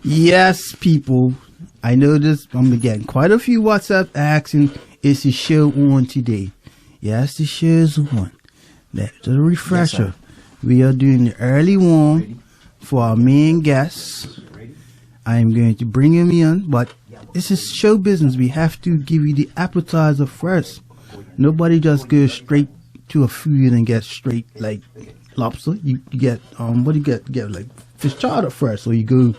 Yes, people. I know this. I'm getting quite a few WhatsApp asking, is the show on today? Yes, the show is on. That's a refresher. Yes, we are doing the early warm for our main guests. I am going to bring him in, but this is show business. We have to give you the appetizer first. Nobody just goes straight to a food and get straight like lobster. You get what do you get? You get like fish chowder first, or you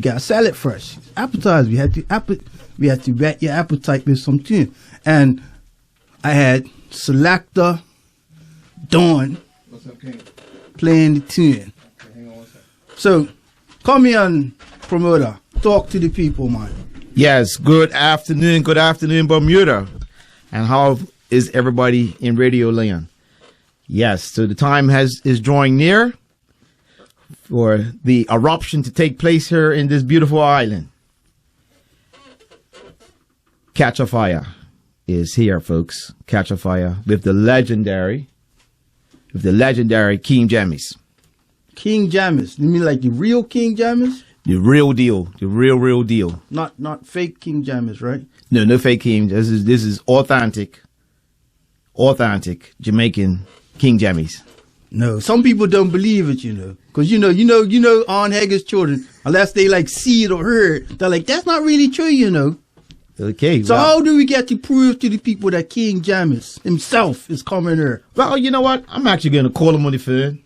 got salad first. Appetizer. We had to whet your appetite with some tune. And I had Selector Dawn playing the tune. So come here and promoter, talk to the people, man. Yes, good afternoon, Bermuda. And how is everybody in Radio Land? Yes, so the time is drawing near for the eruption to take place here in this beautiful island. Catch a Fire is here, folks. Catch a Fire with the legendary King Jammy. King Jammy? You mean like the real King Jammy? The real deal, the real deal. Not fake King Jammy, right? No fake King. This is authentic Jamaican King Jammy. No, some people don't believe it, because you know Aunt Hager's children, unless they like see it or heard, they're like, that's not really true, Okay. So how do we get to prove to the people that King Jammy himself is coming here? Well, you know what? I'm actually going to call him on the phone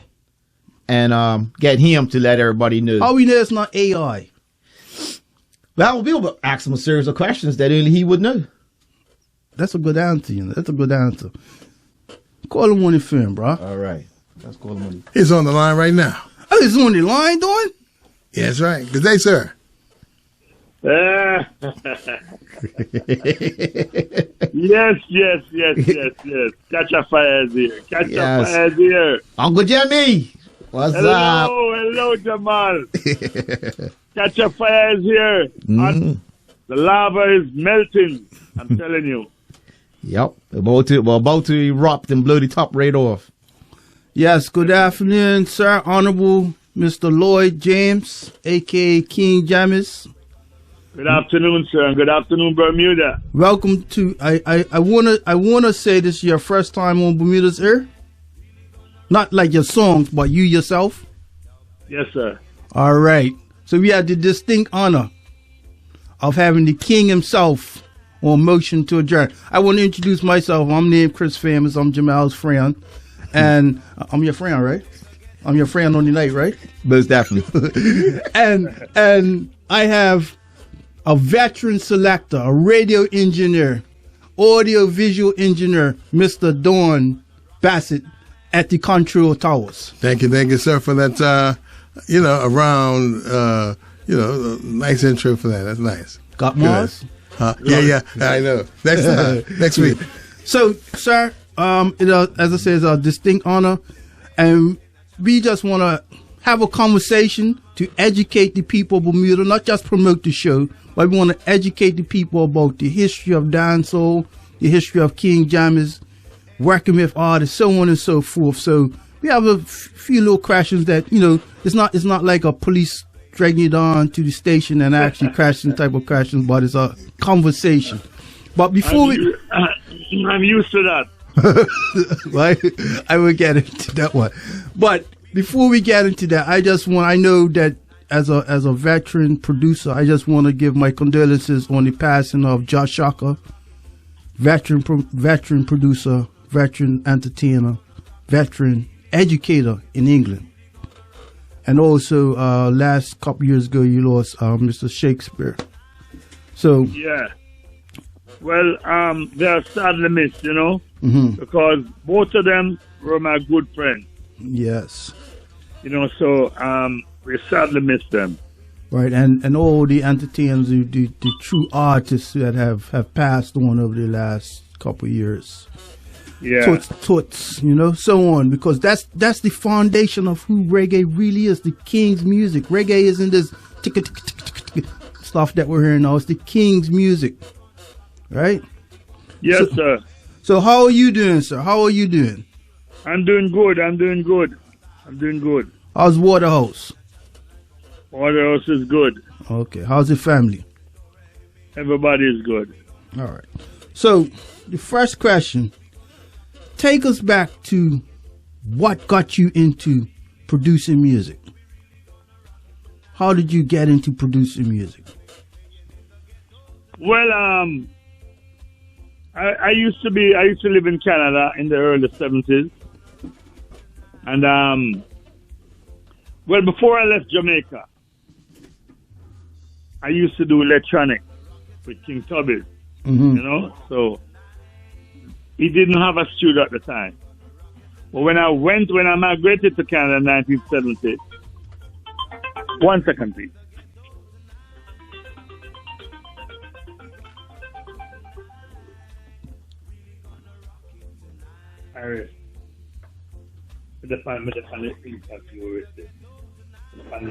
and get him to let everybody know. How we know it's not AI? Well, we'll ask him a series of questions that only he would know. That's a good answer, That's a good answer. Call him on the phone, bro. All right. Let's call him on the phone. He's on the line right now. Oh, he's on the line, Dawn? Yeah, that's right. Good day, sir. Yes. Catch a Fire is here. Catch a Fire is here. Uncle Jammy, what's up? Hello, Jamal. Catch a Fire is here. The lava is melting. I'm telling you. Yep, we're about to erupt and blow the top right off. Yes, good afternoon, sir. Honorable Mr. Lloyd James, a.k.a. King Jammy. Good afternoon, sir, and good afternoon, Bermuda. Welcome to, I wanna say this is your first time on Bermuda's Air? Not like your songs, but you yourself? Yes, sir. All right. So we had the distinct honor of having the king himself on motion to adjourn. I want to introduce myself. I'm named Chris Famous. I'm Jamal's friend. And I'm your friend, right? I'm your friend on the night, right? Most definitely. and I have a veteran selector, a radio engineer, audio visual engineer, Mr. Dawn Bassett at the Control Towers. Thank you, sir, for that, nice intro for that. That's nice. Got Mars? Yeah, I know. Next week. So, sir, as I said, it's a distinct honor, and we just want to have a conversation to educate the people of Bermuda, not just promote the show, but we want to educate the people about the history of dancehall, the history of King Jammy, working with artists, so on and so forth. So we have a few little questions that, it's not like a police dragging you down to the station and actually crashing type of questions, but it's a conversation. But before I'm used to that. Right? I will get into that one. But before we get into that, I know that as a veteran producer, I just want to give my condolences on the passing of Josh Shaka, veteran producer, veteran entertainer, veteran educator in England. And also, last couple years ago, you lost Mr. Shakespeare. So yeah, well, they are sadly missed, because both of them were my good friends. Yes. So we sadly miss them. Right, and all the entertainers, the true artists that have passed on over the last couple of years. Yeah. Toots, so on, because that's the foundation of who reggae really is, the King's music. Reggae isn't this stuff that we're hearing now. It's the King's music, right? Yes, sir. So how are you doing, sir? How are you doing? I'm doing good. How's Waterhouse? All the house is good. Okay. How's the family? Everybody is good. All right. So, the first question, take us back to what got you into producing music. How did you get into producing music? Well, I used to live in Canada in the early 70s. And, well, before I left Jamaica, I used to do electronic with King Tubby, you know? So, he didn't have a studio at the time. But when I migrated to Canada in 1970, 1 second, please. Iris. With the fan thing that you were with. The fan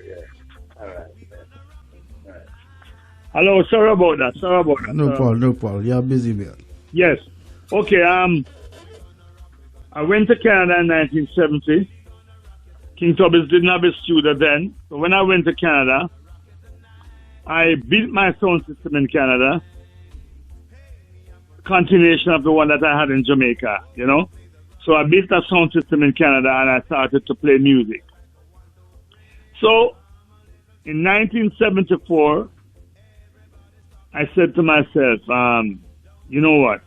yeah. All right. Hello, sorry about that. No problem. You're busy, man. Yes. Okay, I went to Canada in 1970. King Tubby's didn't have a studio then. So when I went to Canada, I built my sound system in Canada. Continuation of the one that I had in Jamaica, you know. So I built a sound system in Canada and I started to play music. So in 1974, I said to myself, you know what?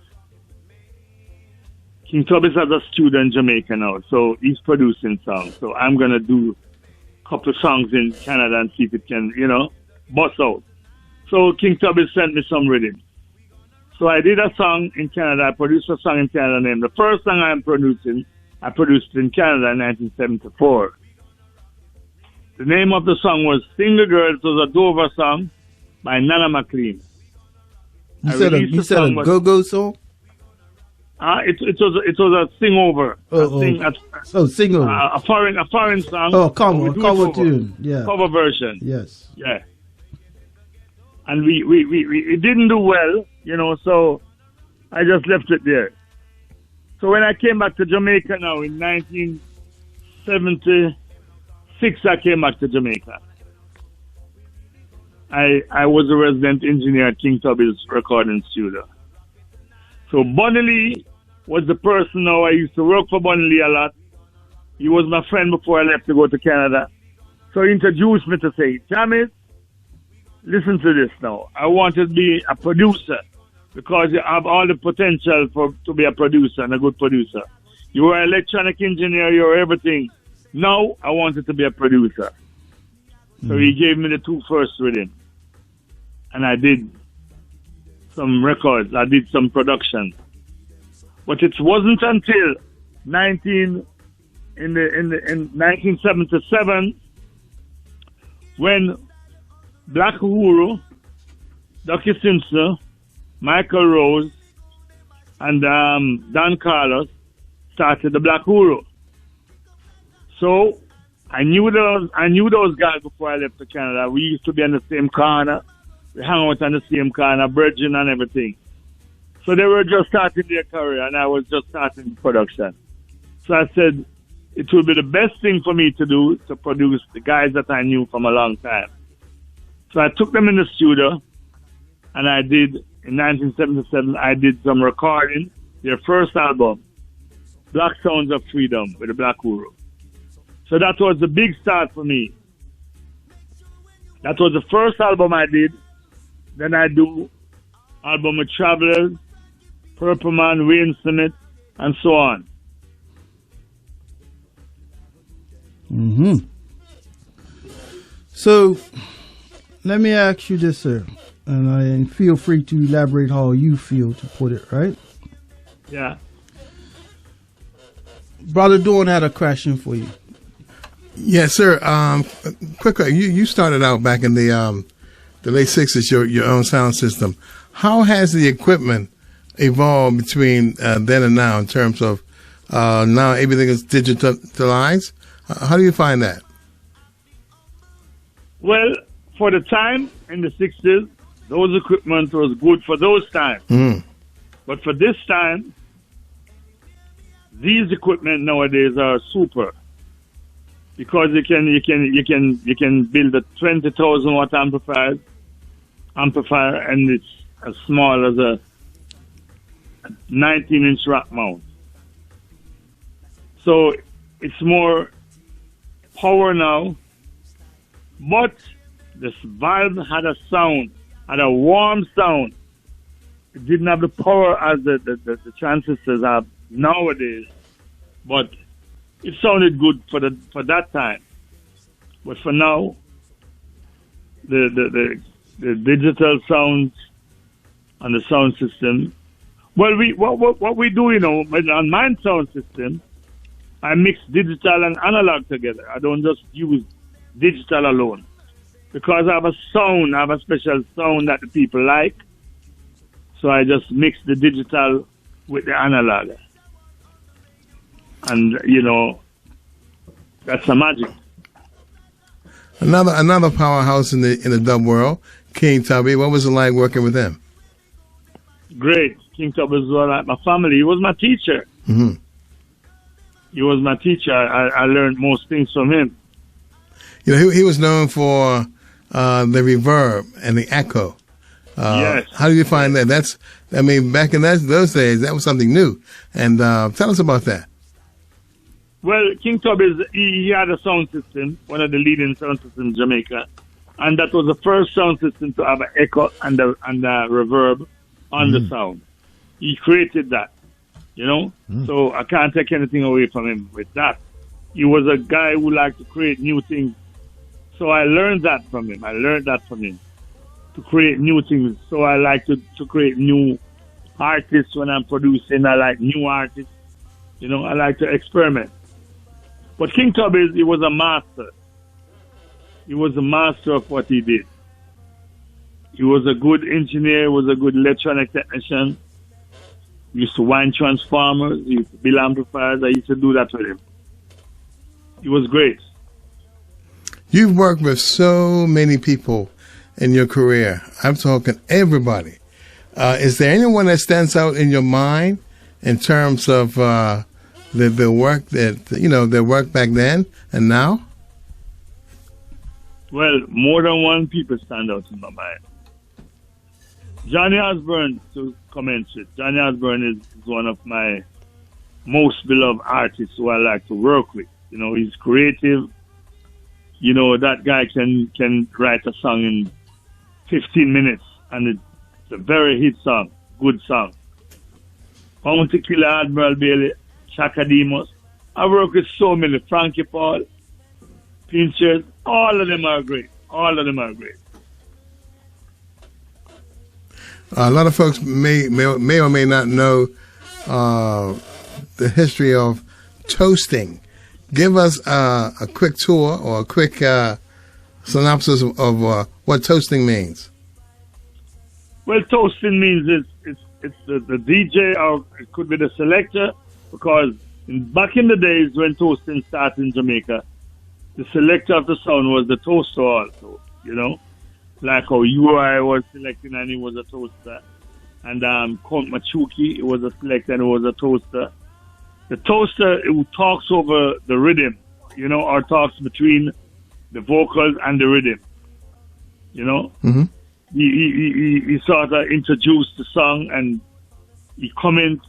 King Tubby's has a studio in Jamaica now, so he's producing songs. So I'm going to do a couple of songs in Canada and see if it can, you know, bust out. So King Tubby sent me some rhythms. So I did a song in Canada. I produced a song in Canada named, the first song I produced in Canada in 1974. The name of the song was Single Girl. It was a Dover song by Nana McLean. You said a go-go song? It was a sing over. Sing over. A foreign song. Oh, cover tune. Yeah. Cover version. Yes. Yeah. And we didn't do well, you know, so I just left it there. So when I came back to Jamaica now in 1976, I came back to Jamaica. I was a resident engineer at King Tubby's recording studio. So Bunny Lee was the person now. I used to work for Bunny Lee a lot. He was my friend before I left to go to Canada. So he introduced me to say, Jammy, listen to this now. I want to be a producer because you have all the potential to be a producer and a good producer. You were an electronic engineer, you were everything. Now I wanted to be a producer. So he gave me the 2 first rhythms. And I did some records, I did some production. But it wasn't until 1977 when Black Uhuru, Ducky Simpson, Michael Rose, and Don Carlos started the Black Uhuru. So I knew those guys before I left to Canada. We used to be on the same corner. We hung out on the same corner, bridging and everything. So they were just starting their career, and I was just starting production. So I said it would be the best thing for me to do to produce the guys that I knew from a long time. So I took them in the studio, and I did, in 1977, I did some recording, their first album, Black Sounds of Freedom, with the Black Uhuru. So that was the big start for me. That was the first album I did. Then I do album with Travelers, Purple Man, Wayne Smith, and so on. So, let me ask you this, sir, and feel free to elaborate how you feel to put it, right? Yeah. Brother Dawn had a question for you. Yes, sir. Quickly, you started out back in the late 60s, your own sound system. How has the equipment evolved between then and now in terms of now everything is digitalized? How do you find that? Well, for the time in the 60s, those equipment was good for those times. But for this time, these equipment nowadays are super. because you can build a 20,000 watt amplifier, and it's as small as a 19-inch rack mount. So it's more power now, but this valve had a warm sound. It didn't have the power as the transistors have nowadays, but it sounded good for that time. But for now, the digital sounds and the sound system. Well, what we do, on my sound system, I mix digital and analog together. I don't just use digital alone, because I have a special sound that the people like. So I just mix the digital with the analog. And, that's the magic. Another powerhouse in the dub world, King Tubby. What was it like working with him? Great. King Tubby was like my family. He was my teacher. Mm-hmm. He was my teacher. I learned most things from him. He was known for the reverb and the echo. Yes. How do you find that? Back in those days, that was something new. And tell us about that. Well, King Tubby, he had a sound system, one of the leading sound systems in Jamaica, and that was the first sound system to have an echo and a reverb on the sound. He created that, So I can't take anything away from him with that. He was a guy who liked to create new things. So I learned that from him. To create new things. So I like to create new artists when I'm producing. I like new artists. I like to experiment. But King Tubby, he was a master. He was a master of what he did. He was a good engineer, was a good electronic technician. He used to wind transformers, he used to build amplifiers. I used to do that with him. He was great. You've worked with so many people in your career. I'm talking everybody. Is there anyone that stands out in your mind in terms of the work their work back then and now? Well, more than one people stand out in my mind. Johnny Osborne, to comment with. Johnny Osborne is one of my most beloved artists who I like to work with. He's creative. That guy can write a song in 15 minutes, and it's a very hit song, good song. Bounty Killer, Admiral Bailey, Chaka Demos. I work with so many, Frankie Paul, Pinchers. All of them are great. A lot of folks may or may not know the history of toasting. Give us a quick tour or a quick synopsis of what toasting means. Well, toasting means it's the DJ, or it could be the selector, because back in the days when toasting started in Jamaica, the selector of the sound was the toaster also, like how UI was selecting and he was a toaster, and Count Machuki was a selector and he was a toaster. The toaster who talks over the rhythm, or talks between the vocals and the rhythm, Mm-hmm. He sort of introduced the song and he comments,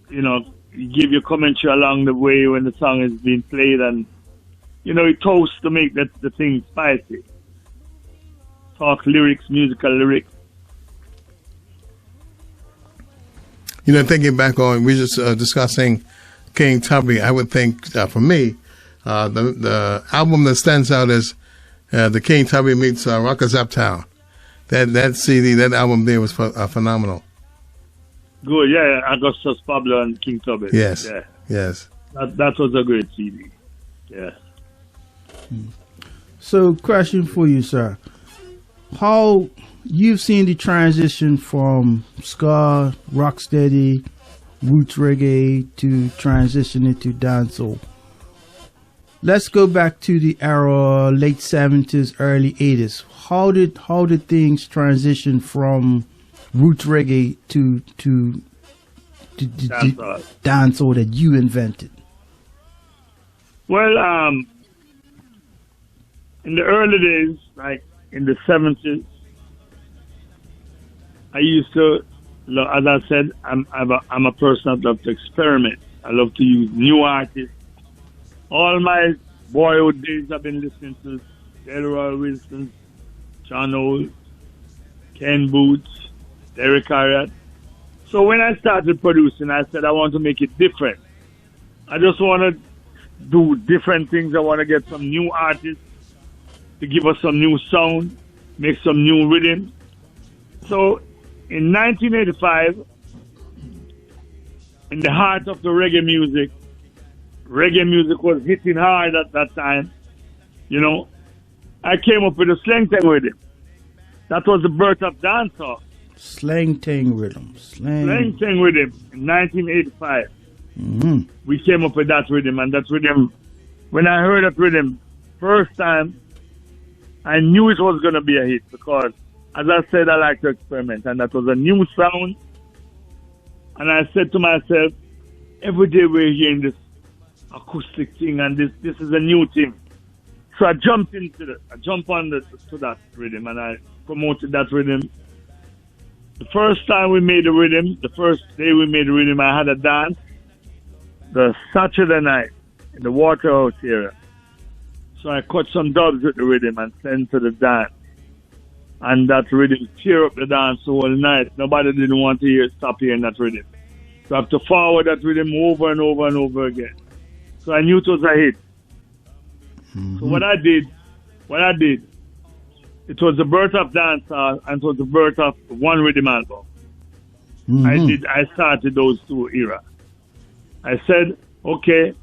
he give you commentary along the way when the song is being played, and he toasts to make the thing spicy. Talk lyrics, musical lyrics. Thinking back on, we just discussing King Tubby. I would think, for me, the album that stands out is the King Tubby meets Rockers Uptown. That CD, that album there was phenomenal. Good, yeah. Augustus Pablo and King Tubby. Yes, yeah. Yes. That was a great CD. Yeah. So, question for you, sir. How you've seen the transition from ska, rocksteady, roots reggae to transition into dancehall. Let's go back to the era, late 70s, early 80s. How did things transition from roots reggae to Dancehall dancehall that you invented? Well, in the early days, like in the 70s, I used to, as I said, I'm a person that loves to experiment. I love to use new artists. All my boyhood days I've been listening to Delroy Wilson, John Old, Ken Boots, Derek Harriott. So when I started producing, I said I want to make it different. I just want to do different things. I want to get some new artists to give us some new sound, make some new rhythm. So in 1985, in the heart of the reggae music was hitting hard at that time. You know, I came up with a slang thing rhythm. That was the birth of dancehall. Slang thing rhythm. Slang thing rhythm in 1985. Mm-hmm. We came up with that rhythm, and that rhythm, when I heard that rhythm first time, I knew it was going to be a hit because, as I said, I like to experiment, and that was a new sound. And I said to myself, every day we're hearing this acoustic thing, and this is a new thing. So I jumped to that rhythm, and I promoted that rhythm. The first time we made the rhythm, the first day we made the rhythm, I had a dance the Saturday night in the Waterhouse area. So I cut some dubs with the rhythm and sent to the dance. And that rhythm cheer up the dance the whole night. Nobody didn't want to stop hearing that rhythm. So I have to forward that rhythm over and over and over again. So I knew it was a hit. Mm-hmm. So what I did, it was the birth of dancehall and it was the birth of one rhythm album. Mm-hmm. I started those two eras. I said, okay,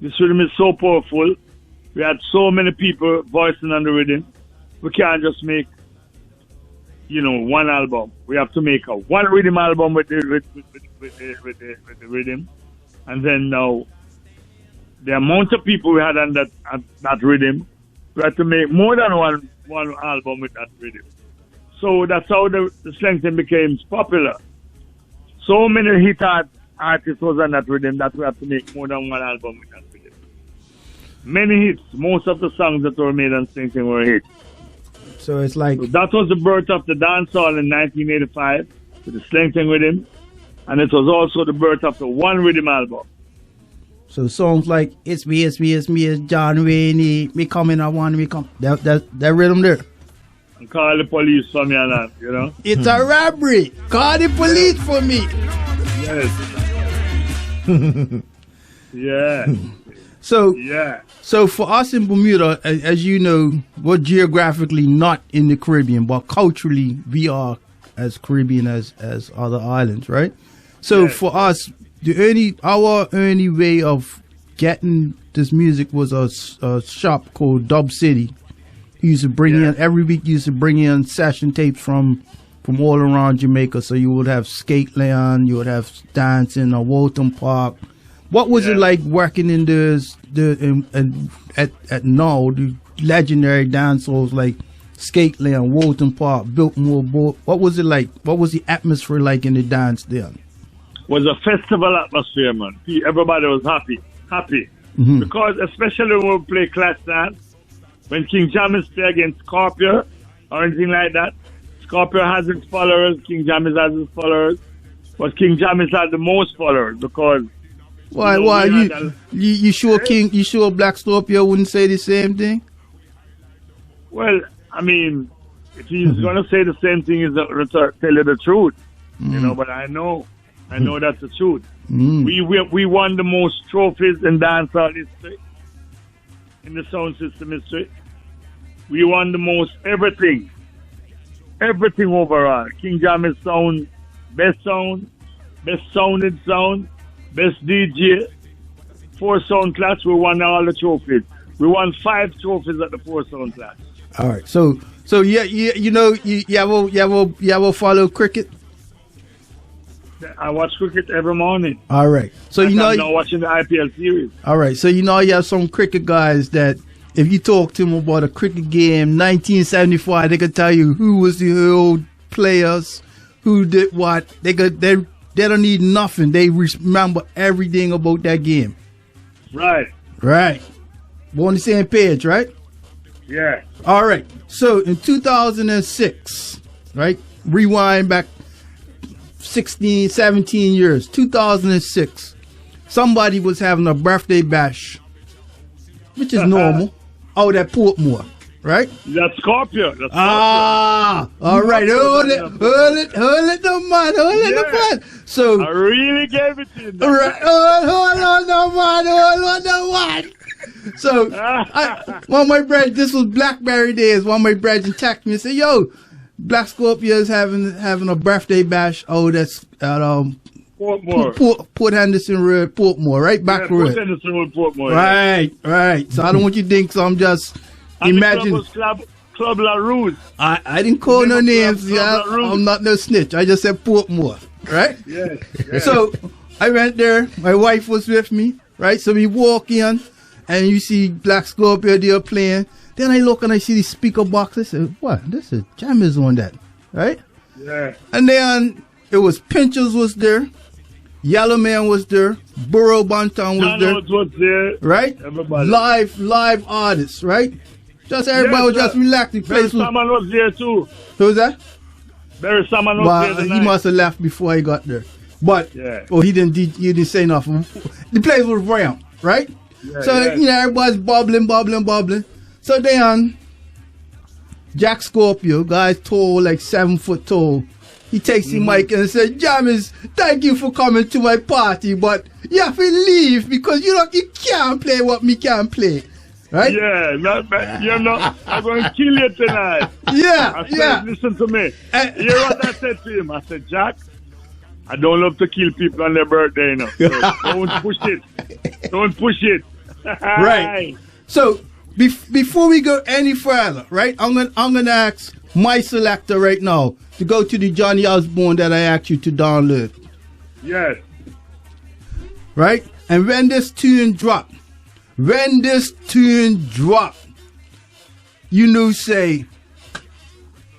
this rhythm is so powerful. We had so many people voicing on the rhythm. We can't just make, one album. We have to make a one rhythm album with the rhythm. And then now, the amount of people we had on that rhythm, we had to make more than one album with that rhythm. So that's how the slang thing became popular. So many hit artists was on that rhythm that we have to make more than one album with that rhythm. Many hits. Most of the songs that were made on slang thing were hits. So it's like... So that was the birth of the dancehall in 1985 with the slang thing rhythm. And it was also the birth of the one rhythm album. So songs like it's me, it's John Wayne, me coming, I want me come. That rhythm there. And call the police for me and that, It's a robbery. Call the police for me. Yes. Yeah. So for us in Bermuda, as you know, we're geographically not in the Caribbean, but culturally we are as Caribbean as other islands, right? So for us, our only way of getting this music was a shop called Dub City. He used to bring in every week. Used to bring in session tapes from all around Jamaica. So you would have Skateland, you would have dancing or Walton Park. What was it like working in at now the legendary dance halls like Skateland, Walton Park, Biltmore Board? What was it like? What was the atmosphere like in the dance there? Was a festival atmosphere, man. Everybody was happy. Mm-hmm. Because especially when we play class dance, when King Jammy play against Scorpio or anything like that, Scorpio has its followers, King Jammy has his followers, but King Jammy had the most followers because... Why you sure Black Scorpio wouldn't say the same thing? Well, I mean, if he's going to say the same thing, he's going to tell you the truth, but I know that's the truth. We won the most trophies in dancehall history, in the sound system history. We won the most everything overall. King Jammy's sound, best sounded sound, best DJ, 4 sound class. We won all the trophies. We won 5 trophies at the 4 sound class. All right, so you ever follow cricket? I watch cricket every morning. All right. So I'm now watching the IPL series. All right. So you have some cricket guys that if you talk to them about a cricket game, 1975, they could tell you who was the old players, who did what. They don't need nothing. They remember everything about that game. Right. We're on the same page, right? Yeah. All right. So in 2006, right? Rewind back 16, 17 years. 2006. Somebody was having a birthday bash, which is normal, out at Portmore, right? That's Scorpio. That's all right. Hold it, the man. So I really gave it to you. right, hold on, the man. So, one of my brothers, this was Blackberry days. One of my brothers texted me and said, "Yo, Black Scorpio is having a birthday bash. Oh, that's at Portmore. Port Henderson Road, Portmore, right? Back road. Port Henderson Road, Portmore. Right. So I don't want you to think. So I'm just imagining. Club La Rouge. I didn't call no names. I'm not no snitch. I just said Portmore, right? Yes. So I went there. My wife was with me, right? So we walk in, and you see Black Scorpio there playing. Then I look and I see the speaker box. I said, "What? This is Jammy's on that, right?" Yeah. And then it was Pinchers was there, Yellow Man was there, Burrow Banton was there, right? Everybody. Live artists, right? Just everybody was just relaxing. Barry Salmon was there too. Who was that? Barry Salmon was there. He must have left before he got there. But he didn't say nothing. The place was round, right? Yeah, so everybody's bubbling. So then Jack Scorpio, guy's tall, like 7 foot tall. He takes the mic and says, "Jammies, thank you for coming to my party, but you have to leave because you can't play what me can play." Right? Yeah, I'm going to kill you tonight. I said, listen to me. You hear what I said to him? I said, "Jack, I don't love to kill people on their birthday, so don't push it. Right. So before we go any further, right? I'm gonna ask my selector right now to go to the Johnny Osborne that I asked you to download. Yes. Right? And when this tune drop, you know, say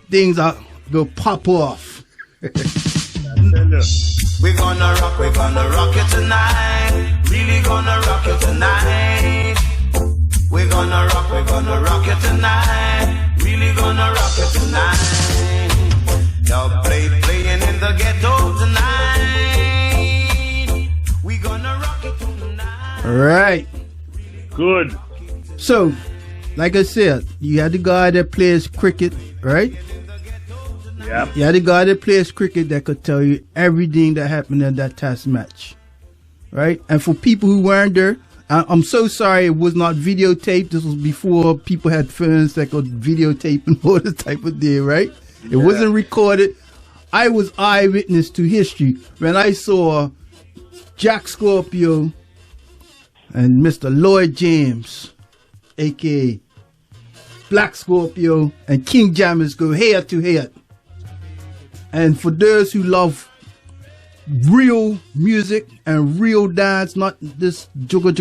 things are go pop off. We're gonna rock you tonight. Really gonna rock you tonight. We're gonna rock you tonight. Really gonna rock you tonight. Now playing in the ghetto tonight. We gonna rock you tonight. All right. Good. So, like I said, you had the guy that plays cricket, right? Yeah. You had the guy that plays cricket that could tell you everything that happened in that test match, right? And for people who weren't there, I'm so sorry it was not videotaped. This was before people had phones that could videotape and all this type of thing, right? It wasn't recorded. I was eyewitness to history when I saw Jack Scorpio and Mr. Lloyd James, a.k.a. Black Scorpio, and King Jammy go head to head. And for those who love real music and real dance, not this jugga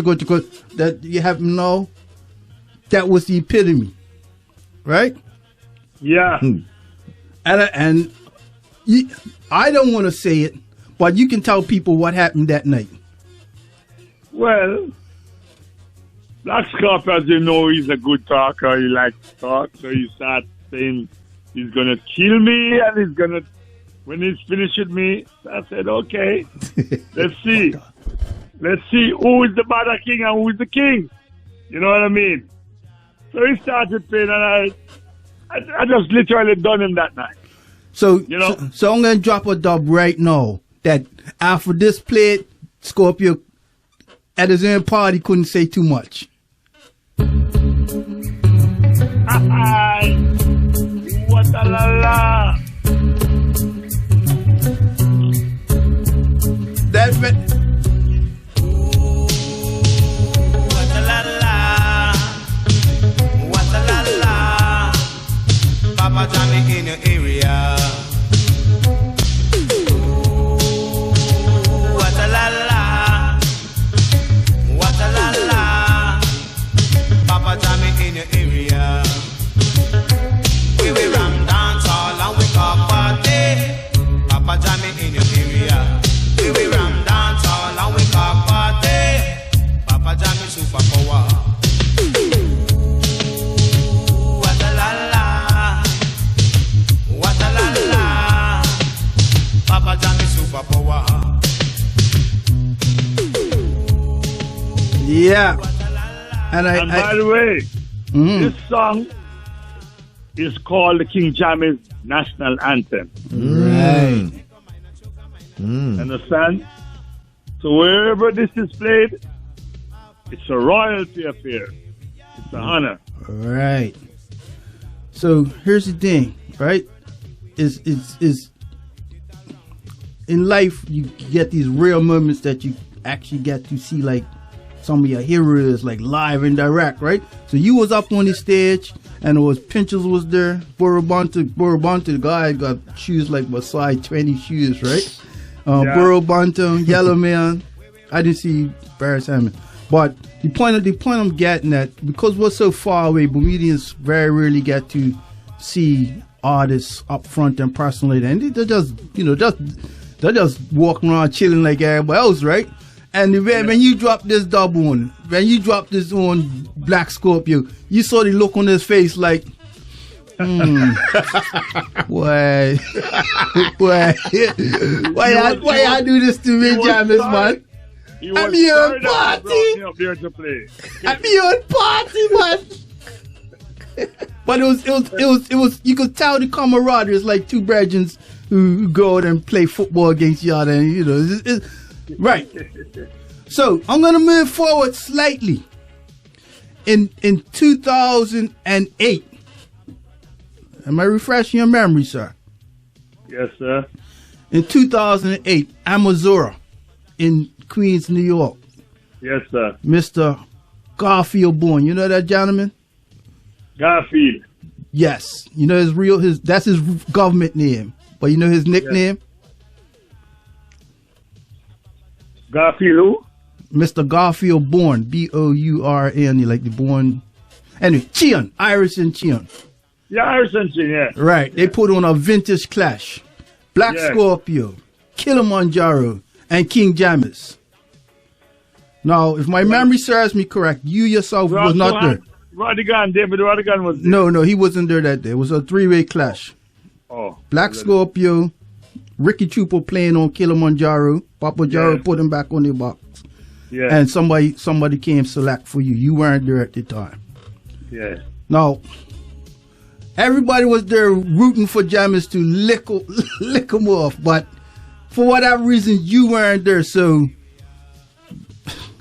that you have now, that was the epitome, right? Yeah. And I don't want to say it, but you can tell people what happened that night. Well, Black Scorpio, as you know, he's a good talker. He likes to talk, so he starts saying he's gonna kill me, and he's gonna. When he's finished with me, I said, "Okay, let's see. Let's see who is the Bada King and who is the king." You know what I mean? So he started playing, and I just literally done him that night. So, so I'm gonna drop a dub right now that after this play, Scorpio at his own party couldn't say too much. What a la la. That's it. What a la la. What a la la. Papa Johnny in your area. What a la la. What a la la. Papa Johnny in your area. We will ram dance all and we talk party. Papa Johnny in your area. We will ram dance all and we talk party. Papa Johnny super power. Yeah. And by the way, mhm. this song is called the King Jammy's national anthem. Right. Understand? So wherever this is played, it's a royalty affair. It's an honor. Right. So here's the thing, right? Is in life you get these rare moments that you actually get to see, like some of your heroes like live and direct, right? So you was up on the stage and it was Pinchers was there, Borobonta, the guy got shoes like size 20 shoes, right? Borobonta, Yellow Man. I didn't see Barris Hammond. But the point I'm getting at, because we're so far away, Bermudians very rarely get to see artists up front and personally, and they're just they're just walking around chilling like everybody else, right? And when you drop this double on, when you drop this on Black Scorpio, you saw the look on his face like, why I do this to me, Jamis, man? I'm your party. I'm your party, man. But it was. You could tell the camaraderie. It's like two brethren who go out and play football against each other, and it's right. So I'm gonna move forward slightly. In 2008, am I refreshing your memory, sir? Yes, sir. In 2008, Amazura in Queens, New York. Yes, sir. Mr. Garfield Bourne. You know that gentleman? Garfield. Yes. You know that's his government name. But you know his nickname? Yes. Garfield who? Mr. Garfield Bourne. Bourn, like the Bourne. Anyway, Chion. Iris and Chion. Yeah, Iris and Chion, yeah. Right. They put on a vintage clash. Black Scorpio, Kilimanjaro, and King Jammy. Now, if my memory serves me correct, you yourself was not there. David Rodigan was there. No, he wasn't there that day. It was a three-way clash. Oh. Black Scorpio, Ricky Trooper playing on Kilimanjaro, Papa Jaro put him back on the box. Yeah. And somebody came select for you. You weren't there at the time. Yeah. Now, everybody was there rooting for Jammers to lick them off, but for whatever reason, you weren't there, so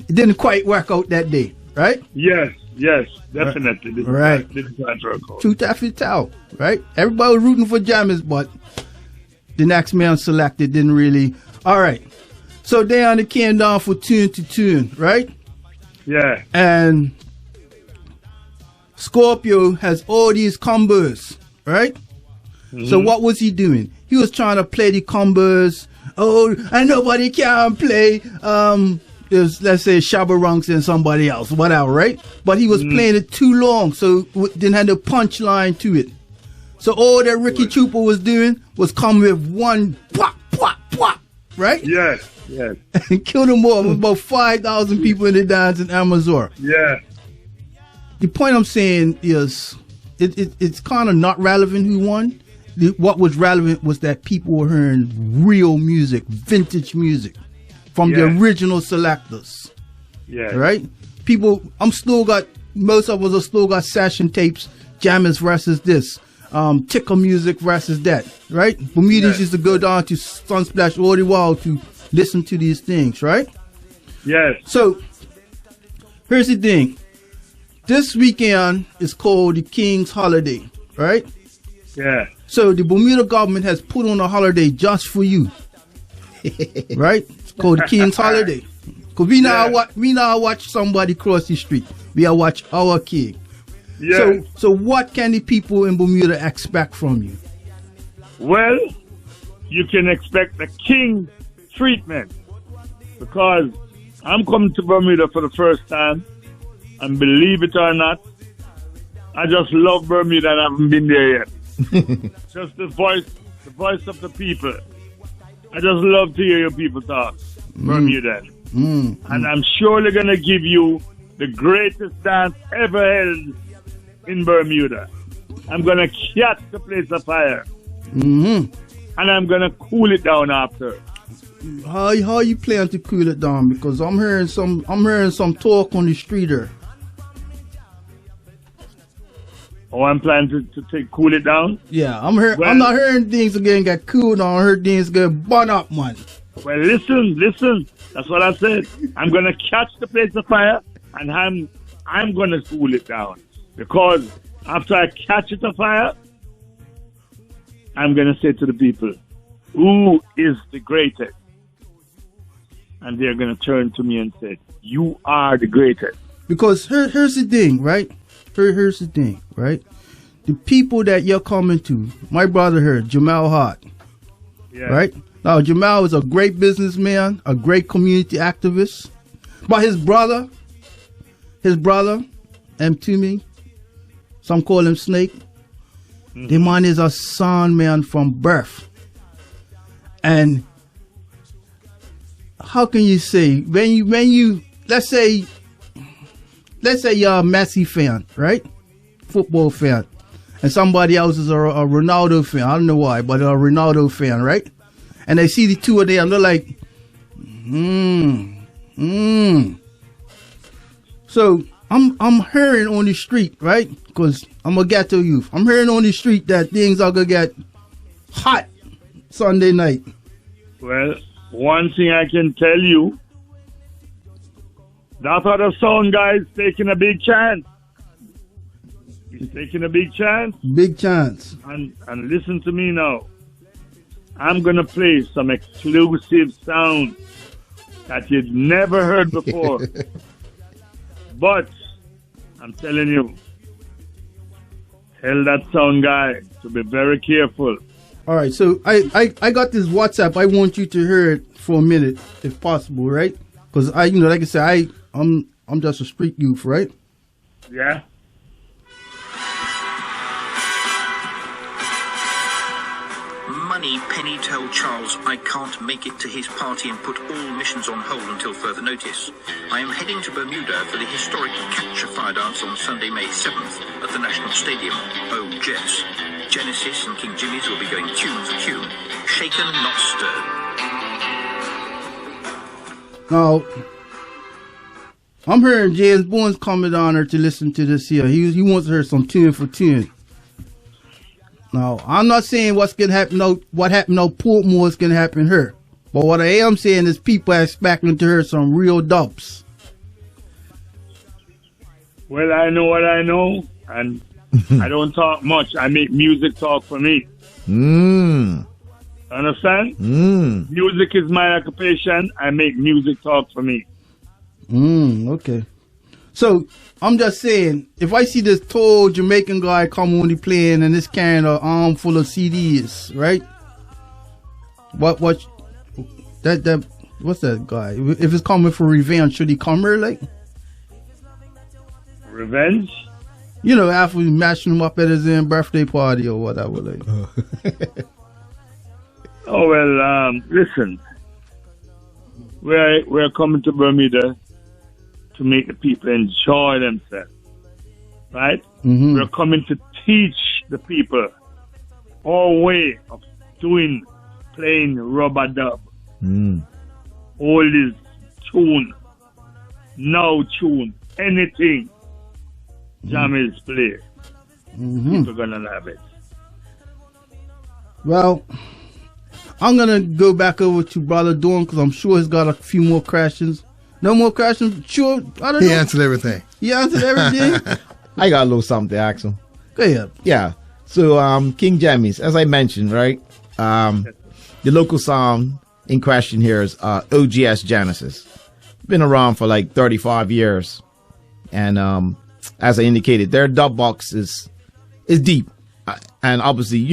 it didn't quite work out that day, right? Yes, definitely. Right. Truth after tell, right? Everybody was rooting for Jammers, but the next man selected didn't really. All right. So they came down for tune to tune, right? Yeah. And Scorpio has all these combos, right? Mm-hmm. So what was he doing? He was trying to play the combos. Oh, and nobody can play. There's, let's say, Shabba Ranks and somebody else, whatever, right? But he was playing it too long, so didn't have the punchline to it. So all that Ricky Trooper was doing was come with one pop, pop, pop, right? Yes. And killed them all. About 5,000 people in the dance in Amazon. Yeah. The point I'm saying is, it's kind of not relevant who won. What was relevant was that people were hearing real music, vintage music, from the original selectors. Yeah. Right? Most of us have still got session tapes, Jammers versus this, Ticker music versus that, right? Bermudians used to go down to Sunsplash all the while to listen to these things, right? Yes. So, here's the thing. This weekend is called the King's Holiday, right? Yeah. So, the Bermuda government has put on a holiday just for you. Right? It's called the King's Holiday. Because we now watch somebody cross the street. We are watch our king. Yeah. So what can the people in Bermuda expect from you? Well, you can expect the king treatment, because I'm coming to Bermuda for the first time, and believe it or not, I just love Bermuda and I haven't been there yet. Just the voice of the people. I just love to hear your people talk, Bermuda. And I'm surely going to give you the greatest dance ever held in Bermuda. I'm going to catch the place afire. And I'm going to cool it down after. how you plan to cool it down? Because I'm hearing some talk on the street there. Oh, I'm planning to cool it down. Yeah, I'm not hearing things are getting get cooled down. I heard things get burn up, man. Well, listen. That's what I said. I'm gonna catch the place of fire, and I'm gonna cool it down. Because after I catch it afire, I'm gonna say to the people, "Who is the greatest?" And they're gonna turn to me and say, "You are the greatest." Because here's the thing, right? Here's the thing, right? The people that you're coming to, my brother here, Jamal Hart, Yeah. right? Now, Jamal is a great businessman, a great community activist. But his brother, M2Me, some call him Snake, the man is a sound man from birth. And how can you say, when you let's say you're a Messi fan, right? Football fan. And somebody else is a Ronaldo fan. I don't know why, but a Ronaldo fan, right? And they see the two of them, and they're like, So I'm hearing on the street, right? Because I'm a ghetto youth. I'm hearing on the street that things are gonna get hot Sunday night. Well, one thing I can tell you, that other sound guy is taking a big chance. He's taking a big chance. Big chance. And listen to me now. I'm going to play some exclusive sound that you'd never heard before. But I'm telling you, tell that sound guy to be very careful. All right, so I got this WhatsApp. I want you to hear it for a minute, if possible, right? Because like I said, I'm just a street youth, right? Yeah. Money Penny told Charles I can't make it to his party and put all missions on hold until further notice. I am heading to Bermuda for the historic Catch a Fire dance on Sunday, May 7th at the National Stadium. Oh, Jess. Genesis and King Jimmy's will be going tune for tune. Shaken, not stirred. Now, I'm hearing James Bourne's coming down here to listen to this here. He wants to hear some tune for tune. Now, I'm not saying what happened out Portmore is going to happen here. But what I am saying is people are expecting to hear some real dubs. Well, I know what I know, and I don't talk much. I make music talk for me. Understand? Music is my occupation. I make music talk for me. Okay. So, I'm just saying, if I see this tall Jamaican guy come on the plane and this carrying an arm full of CDs, right? What's that guy? If it's coming for revenge, should he come here, like? Revenge? You know, after we mashing him up at his birthday party or whatever, like. Oh, well, listen. We're coming to Bermuda to make the people enjoy themselves, right? We're coming to teach the people our way of playing rubber dub. All this tune, now tune, anything Jammies play. People gonna love it. Well, I'm gonna go back over to Brother Dawn because I'm sure he's got a few more questions. No more questions? Sure. I don't know. He answered everything. He answered everything? I got a little something to ask him. Go ahead. Yeah. So, King Jammy's, as I mentioned, right? The local song in question here is OGS Genesis. Been around for like 35 years. And as I indicated, their dub box is deep. And obviously,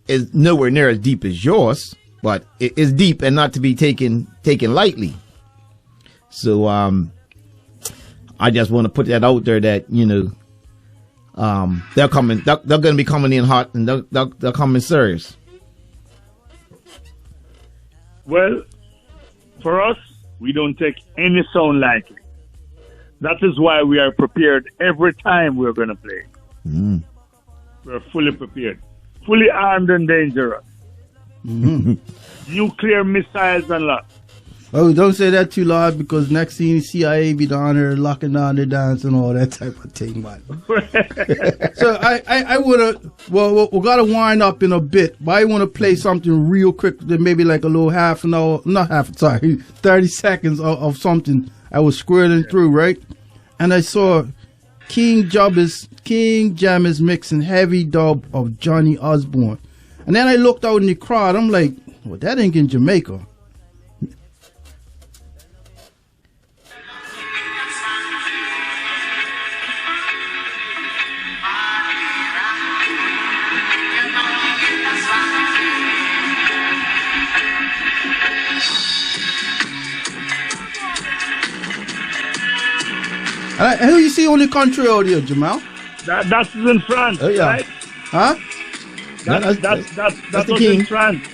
is nowhere near as deep as yours, but it is deep and not to be taken lightly. So I just want to put that out there that they're coming. They're going to be coming in hot and they're coming serious. Well, for us, we don't take any sound lightly. That is why we are prepared every time we're going to play. We're fully prepared, fully armed and dangerous. Nuclear missiles and lot. Oh, don't say that too loud because next thing the CIA be down there locking down their dance and all that type of thing, man. So I would have, well, we got to wind up in a bit, but I want to play something real quick, maybe like a little half an hour, not half, sorry, 30 seconds of something I was squirreling through, right? And I saw King Jammy's mixing heavy dub of Johnny Osborne. And then I looked out in the crowd, I'm like, well, that ain't in Jamaica. Who you see on the country out here, Jamal? That's in France, oh, yeah. right? Huh? That's the was king. in France.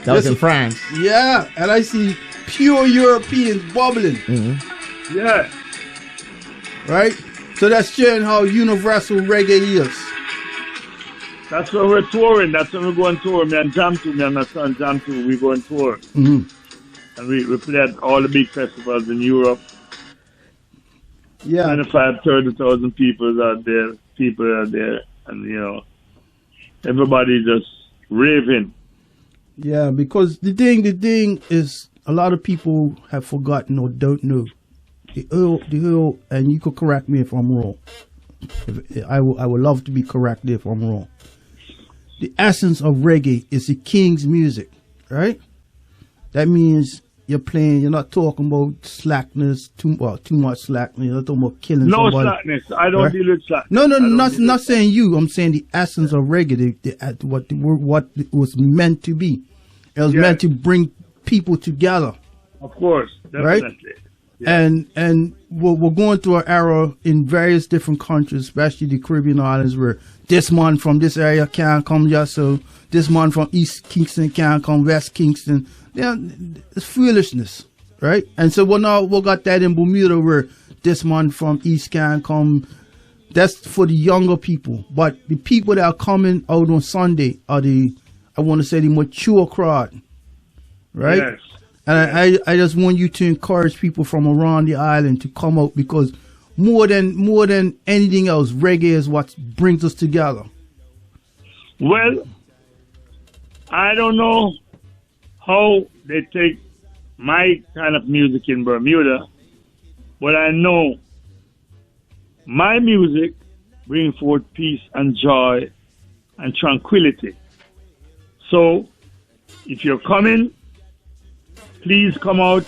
That was in France. Yeah, and I see pure Europeans bubbling. Mm-hmm. Yeah. Right? So that's showing how universal reggae is. That's where we're touring. That's when we go on tour. Me and my son Jam 2, we go on tour. Mm-hmm. And we play at all the big festivals in Europe. Yeah. 25,000-30,000 people are there. And, you know, everybody just raving. Yeah, because the thing is, a lot of people have forgotten or don't know the Earl, and you could correct me if I'm wrong. I would love to be corrected if I'm wrong. The essence of reggae is the king's music, right? That means you're not talking about slackness, too much slackness. You're not talking about killing somebody. No slackness. I don't deal with slackness. No, not saying you. I'm saying the essence of reggae, what it was meant to be. It was meant to bring people together. Of course, definitely. Right? Yeah. And we're going through an era in various different countries, especially the Caribbean islands, where this man from this area can't come just so. This man from East Kingston can't come West Kingston. Yeah, it's foolishness, right? And so we got that in Bermuda where this man from East can't come. That's for the younger people. But the people that are coming out on Sunday are the mature crowd, right? Yes. And I just want you to encourage people from around the island to come out because more than anything else, reggae is what brings us together. Well, I don't know how they take my kind of music in Bermuda, but I know my music brings forth peace and joy and tranquility. So, if you're coming, please come out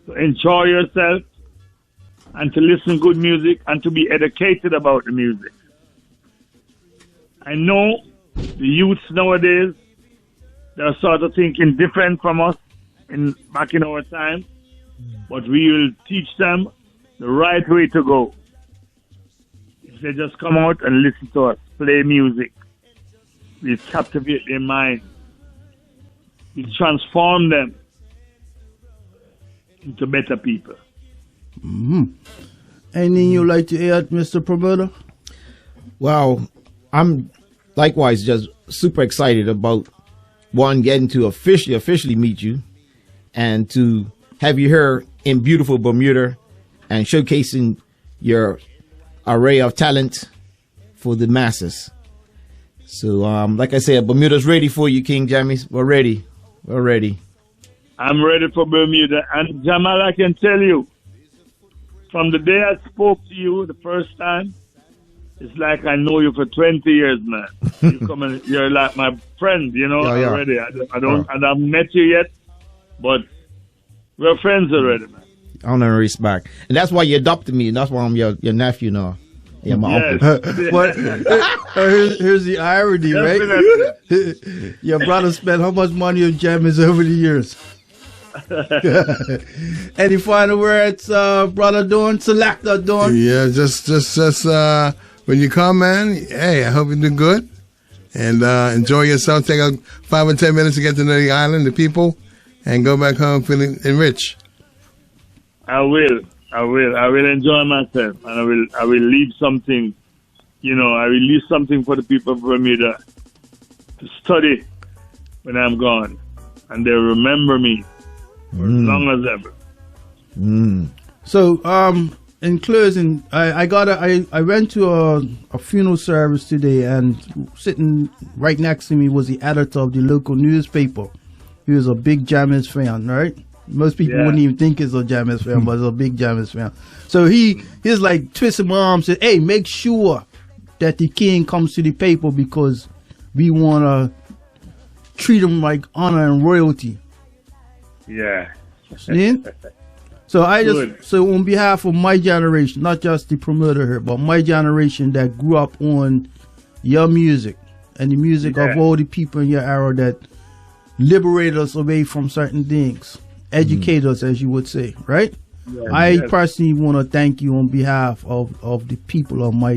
to enjoy yourself and to listen to good music and to be educated about the music. I know the youths nowadays, they're sort of thinking different from us back in our time, but we will teach them the right way to go. If they just come out and listen to us, play music, we captivate their mind, we transform them into better people. Mm-hmm. Anything you like to add, Mr. Promoter? Well, I'm likewise just super excited about getting to officially meet you and to have you here in beautiful Bermuda and showcasing your array of talent for the masses. So, like I said, Bermuda's ready for you, King Jammy. We're ready. I'm ready for Bermuda. And Jamal, I can tell you, from the day I spoke to you the first time, it's like I know you for 20 years, man. You're like my friend, you know, already. I haven't met you yet, but we're friends already, man. Honor and respect. And that's why you adopted me, and that's why I'm your nephew now. Yeah, my uncle. But here's the irony, right? Your brother spent how much money on jammies over the years? Any final words, brother Dawn, selector Dawn? Yeah, just when you come, man, hey, I hope you do good and enjoy yourself. Take 5 or 10 minutes to get to know the island, the people, and go back home feeling enriched. I will enjoy myself, and I will leave something, I will leave something for the people of Bermuda to study when I'm gone. And they remember me for as long as ever. So, in closing, I went to a funeral service today, and sitting right next to me was the editor of the local newspaper. He was a big Jammys fan, right? Most people wouldn't even think he's a Jammys fan, but he's a big Jammys fan. So he's like twisting my arm, said, "Hey, make sure that the king comes to the paper because we want to treat him like honor and royalty." Yeah. See? So so on behalf of my generation, not just the promoter here, but my generation that grew up on your music and the music of all the people in your era that liberated us away from certain things, educate us, as you would say, right? Yeah, I personally want to thank you on behalf of the people of my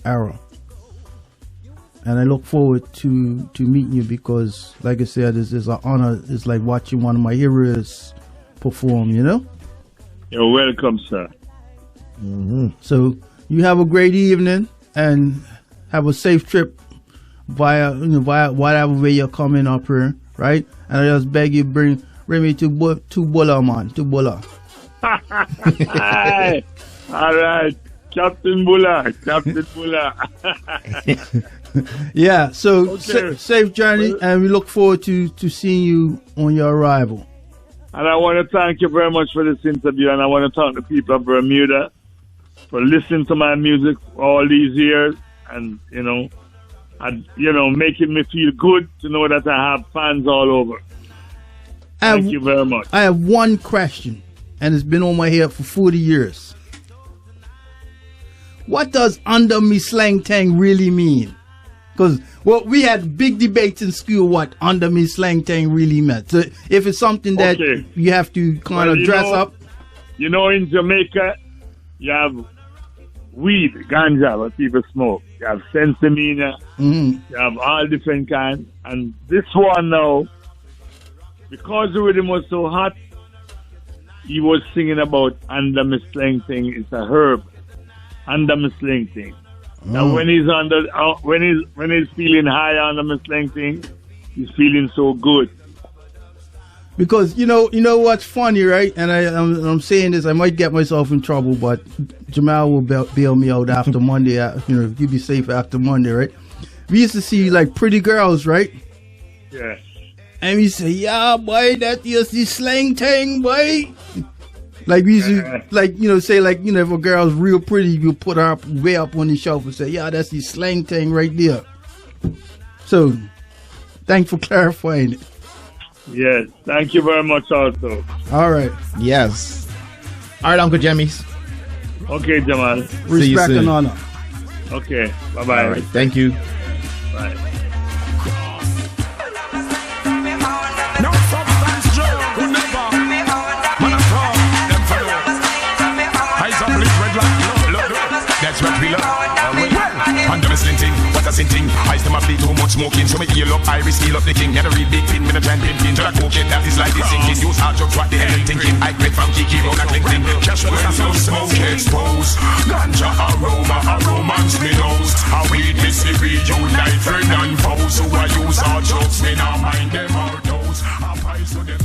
era. And I look forward to meeting you because, like I said, it's an honor. It's like watching one of my heroes perform, you know? You're welcome, sir. So you have a great evening and have a safe trip via whatever way you're coming up here, right? And I just beg you, bring me to Bulla, man, to Bulla. All right, Captain Bulla. Yeah, so safe journey, and we look forward to seeing you on your arrival. And I want to thank you very much for this interview, and I want to thank the people of Bermuda for listening to my music all these years, and making me feel good to know that I have fans all over. Thank you very much. I have one question, and it's been on my head for 40 years. What does under me slang tang really mean? Because we had big debates in school what under me slang tang really meant. So if it's something that you have to kind of dress up. You know, in Jamaica, you have weed, ganja, what people smoke. You have sensimina. You have all different kinds. And this one now, because the rhythm was so hot, he was singing about under me slang thing. It's a herb. Under me slang thing. Now when he's when he's feeling high under me slang thing, he's feeling so good. Because you know what's funny, right? And I'm saying this, I might get myself in trouble, but Jamal will bail me out after Monday. You be safe after Monday, right? We used to see like pretty girls, right? Yeah. And we say, "Yeah, boy, that is the slang thing, boy." Like we used to, say, if a girl's real pretty, you put her up, way up on the shelf and say, "Yeah, that's the slang thing right there." So, thanks for clarifying it. Yes, thank you very much also. All right. Yes. All right, Uncle Jammies. Okay, Jamal. Respect and honor. Okay, bye-bye. All right, thank you. Bye. That's what we love. Under me slinting, what a sinting. Eyes them a bleed too much smoking. So me heal up, iris heal up the king. Never read big pin, me no try and pin. To that cocaine that is like this thinking. Use hard drugs, what the hell you thinking? I grade from Kiki, round a clink clink. Cash when I smell smoke expose. Ganja aroma, aromance me nose. A weed mystery, unite friend and foe. So I use hard drugs, me now mind them all those. I pies to them.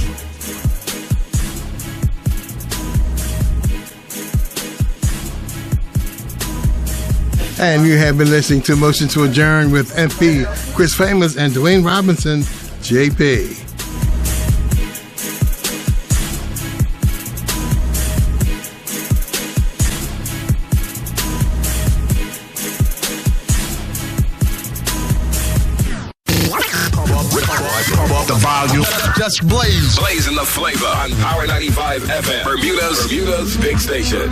And you have been listening to Motion to Adjourn with MP Chris Famous and Dwayne Robinson, JP. The volume. Just blazing the flavor on Power 95 FM, Bermuda's big station.